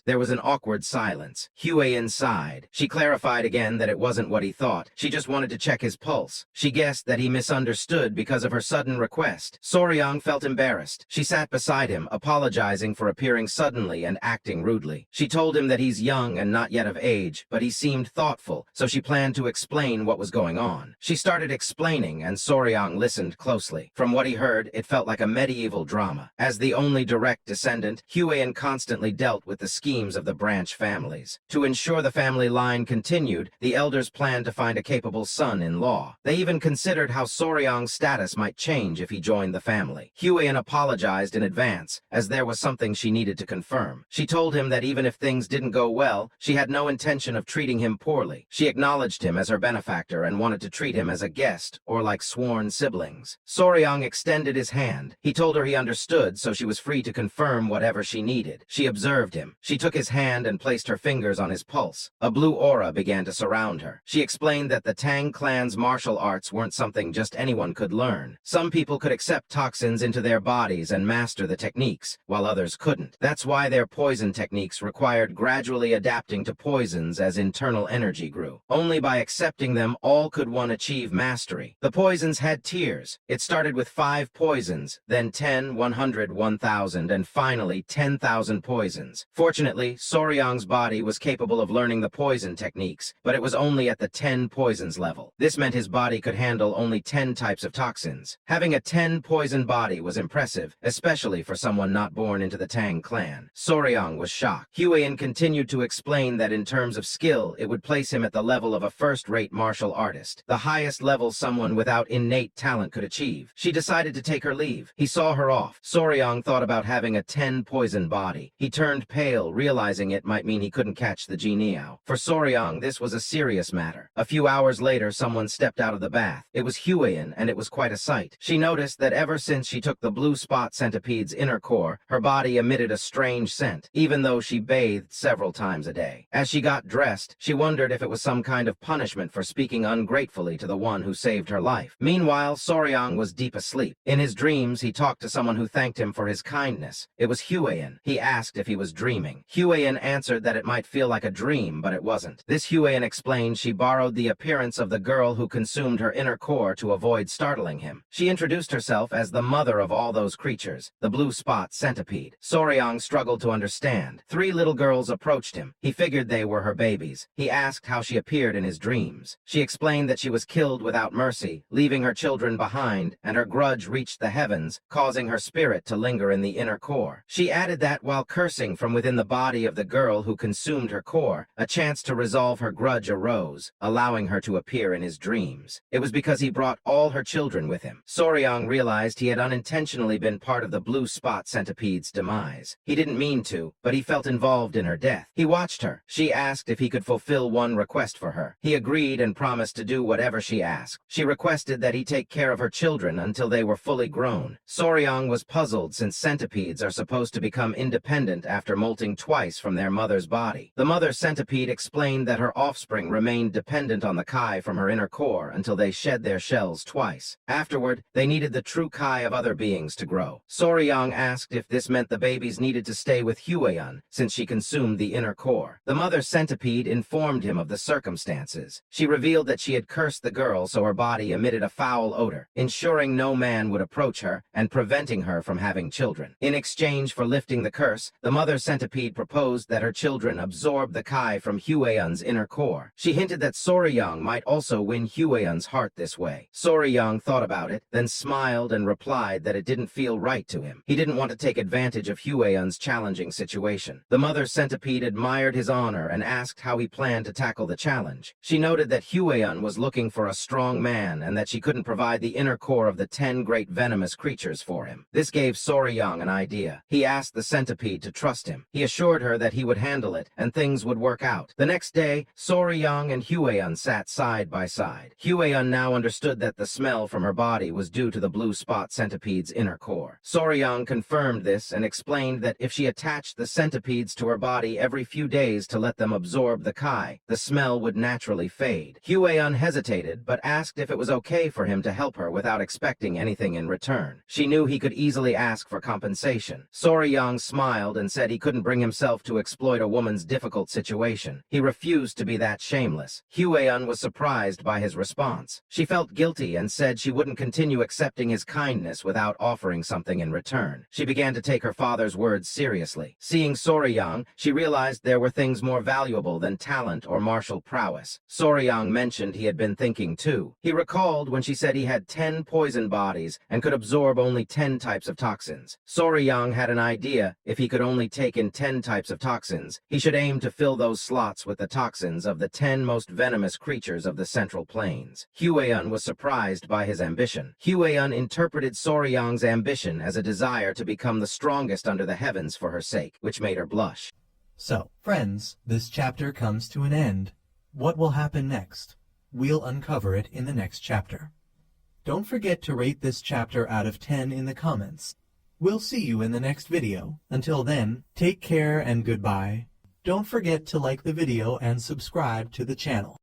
There was an awkward silence. Hue sighed. She clarified again that it wasn't what he thought. She just wanted to check his pulse. She guessed that he misunderstood because of her sudden request. Soryang felt embarrassed. She sat beside him, apologizing for appearing suddenly and acting rudely. She told him that he's young and not yet of age, but he seemed thoughtful, so she planned to explain what was going on. She started explaining, and Soryang listened closely. From what he heard, it felt like a medieval drama. As the only direct descendant, Hue constantly dealt with the schemes of the branch families. To ensure the family line continued, the elders planned to find a capable son-in-law. They even considered how Soryang's status might change if he joined the family. Hue apologized in advance, as there was something she needed to confirm. She told him that even if things didn't go well, she had no intention of treating him poorly. She acknowledged him as her benefactor and wanted to treat him as a guest, or like sworn siblings. Soryang extended his hand. He told her he understood, so she was free to confirm whatever she needed. She observed him. She took his hand and placed her fingers on his pulse. A blue aura began to surround her. She explained that the Tang clan's martial arts weren't something just anyone could learn. Some people could accept toxins into their bodies and master the techniques, while others couldn't. That's why their poison techniques required gradually adapting to poisons as internal energy grew. Only by accepting them all could one achieve mastery. The poisons had tiers. It started with 5 poisons, then 10, 100, 1,000, and finally 10,000 poisons. Fortunately, Soryang's body was capable of learning the poison techniques, but it was only at the 10 poisons level. This meant his body could handle only 10 types of toxins. Having a 10 poison body was impressive, especially for someone not born into the Tang clan. Soryang was shocked. Hue continued to explain that in terms of skill, it would place him at the level of a first-rate martial artist, the highest level someone without innate talent could achieve. She decided to take her leave. He saw her off. Soryang thought about having a 10 poison body. He turned pale, realizing it might mean he couldn't catch the Jiniao. For Soryang, this was a serious matter. A few hours later, someone stepped out of the bath. It was Hueyin, and it was quite a sight. She noticed that ever since she took the blue spot centipede's inner core, her body emitted a strange scent, even though she bathed several times a day. As she got dressed, she wondered if it was some kind of punishment for speaking ungratefully to the one who saved her life. Meanwhile, Soryang was deep asleep. In his dreams, he talked to someone who thanked him for his kindness. It was Hueyin. He asked if he was dreaming. Hueyin answered that it might feel like a dream, but it wasn't. This Hueyin explained she borrowed the appearance of the girl who consumed her inner core to avoid startling him. She introduced herself as the mother of all those creatures, the blue spot centipede. Soryang struggled to understand. 3 little girls approached him. He figured they were her babies. He asked how she appeared in his dreams. She explained that she was killed without mercy, leaving her children behind, and her grudge reached the heavens, causing her spirit to linger in the inner core. She added that while cursing from within the body of the girl who consumed her core, a chance to resolve her grudge arose, allowing her to appear in his dreams. It was because he brought all her children with him. Soryang realized he had unintentionally been part of the blue spot centipede's demise. He didn't mean to, but he felt involved in her death. He watched her. She asked if he could fulfill one request for her. He agreed and promised to do whatever she asked. She requested that he take care of her children until they were fully grown. Soryang was puzzled since centipedes are supposed to become independent after molting twice from their mother's body. The mother centipede explained that her offspring remained dependent on the Kai from her inner core until they shed their shells twice. Afterward, they needed the true Kai of other beings to grow. Soryang asked if this meant the babies needed to stay with Hueyin since she consumed the inner core. The mother centipede informed him of the circumstances. She revealed that she had cursed the girl so her body emitted a foul odor, ensuring no man would approach her and preventing her from having children. In exchange for lifting the curse, the mother centipede proposed that her children absorb the Kai from Hueyin's inner core. She hinted that Soryang might also win Hueyin's heart this way. Soryang thought about it, then smiled and replied that it didn't feel right to him. He didn't want to take advantage of Hueyin's challenging situation. The mother centipede admired his honor and asked how he planned to tackle the challenge. She noted that Hueyin was looking for a strong man and that she couldn't provide the inner core of the 10 great venomous creatures for him. This gave Soryang an idea. He asked the centipede to trust him. He assured her that he would handle it and things would work out. The next day, Soryang and Hueyin sat side by side. Hueyin now understood that the smell from her body was due to the blue spot centipede's inner core. Soryang confirmed this and explained that if she attached the centipedes to her body every few days to let them absorb the Kai, the smell would naturally fade. Hueyin hesitated, but asked if it was okay for him to help her without expecting anything in return. She knew he could easily ask for compensation. Soryang smiled and said he couldn't bring himself himself to exploit a woman's difficult situation. He refused to be that shameless. Hwee-eun was surprised by his response. She felt guilty and said she wouldn't continue accepting his kindness without offering something in return. She began to take her father's words seriously. Seeing Soryang, she realized there were things more valuable than talent or martial prowess. Soryang mentioned he had been thinking too. He recalled when she said he had 10 poison bodies and could absorb only 10 types of toxins. Soryang had an idea: if he could only take in 10 types of toxins, he should aim to fill those slots with the toxins of the 10 most venomous creatures of the Central Plains. Hwee-eun was surprised by his ambition. Hwee-eun interpreted Soryang's ambition as a desire to become the strongest under the heavens for her sake, which made her blush. So, friends, this chapter comes to an end. What will happen next? We'll uncover it in the next chapter. Don't forget to rate this chapter out of 10 in the comments. We'll see you in the next video. Until then, take care and goodbye. Don't forget to like the video and subscribe to the channel.